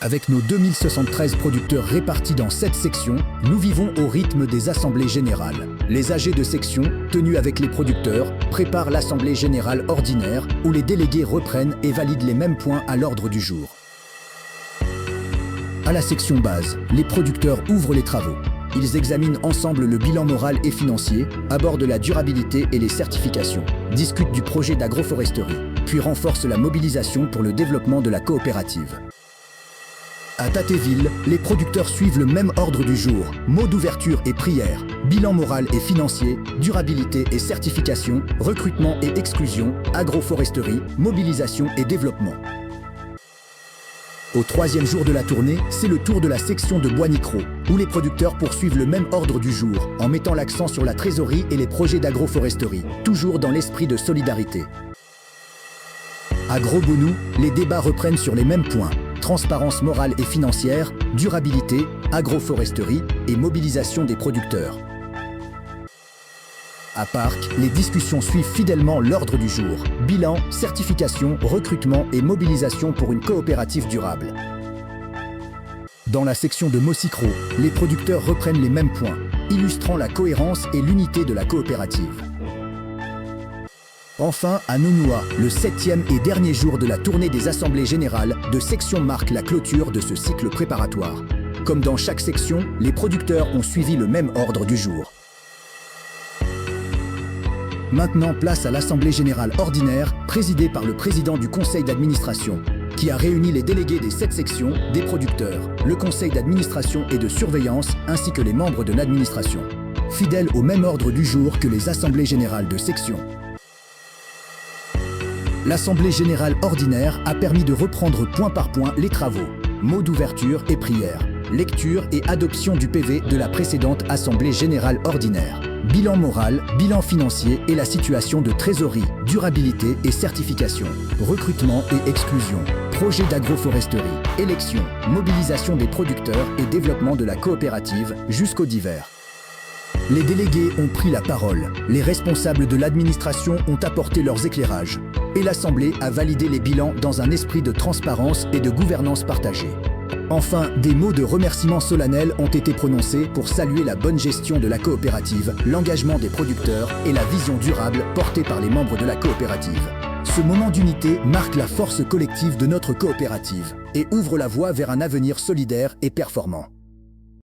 Avec nos 2073 producteurs répartis dans 7 sections, nous vivons au rythme des assemblées générales. Les AG de section, tenus avec les producteurs, préparent l'assemblée générale ordinaire où les délégués reprennent et valident les mêmes points à l'ordre du jour. À la section base, les producteurs ouvrent les travaux. Ils examinent ensemble le bilan moral et financier, abordent la durabilité et les certifications, discutent du projet d'agroforesterie, puis renforcent la mobilisation pour le développement de la coopérative. À Tatéville, les producteurs suivent le même ordre du jour, mots d'ouverture et prière, bilan moral et financier, durabilité et certification, recrutement et exclusion, agroforesterie, mobilisation et développement. Au 3e jour de la tournée, c'est le tour de la section de Bois-Nicro, où les producteurs poursuivent le même ordre du jour, en mettant l'accent sur la trésorerie et les projets d'agroforesterie, toujours dans l'esprit de solidarité. À Gros-Bonou, les débats reprennent sur les mêmes points. Transparence morale et financière, durabilité, agroforesterie et mobilisation des producteurs. À Parc, les discussions suivent fidèlement l'ordre du jour. Bilan, certification, recrutement et mobilisation pour une coopérative durable. Dans la section de Mossicro, les producteurs reprennent les mêmes points, illustrant la cohérence et l'unité de la coopérative. Enfin, à Nounoua, le 7e et dernier jour de la tournée des assemblées générales de section marque la clôture de ce cycle préparatoire. Comme dans chaque section, les producteurs ont suivi le même ordre du jour. Maintenant, place à l'assemblée générale ordinaire, présidée par le président du conseil d'administration, qui a réuni les délégués des 7 sections, des producteurs, le conseil d'administration et de surveillance, ainsi que les membres de l'administration. Fidèles au même ordre du jour que les assemblées générales de section. L'Assemblée générale ordinaire a permis de reprendre point par point les travaux, mots d'ouverture et prière, lecture et adoption du PV de la précédente Assemblée générale ordinaire, bilan moral, bilan financier et la situation de trésorerie, durabilité et certification, recrutement et exclusion, projet d'agroforesterie, élection, mobilisation des producteurs et développement de la coopérative jusqu'au divers. Les délégués ont pris la parole, les responsables de l'administration ont apporté leurs éclairages, et l'Assemblée a validé les bilans dans un esprit de transparence et de gouvernance partagée. Enfin, des mots de remerciement solennels ont été prononcés pour saluer la bonne gestion de la coopérative, l'engagement des producteurs et la vision durable portée par les membres de la coopérative. Ce moment d'unité marque la force collective de notre coopérative et ouvre la voie vers un avenir solidaire et performant.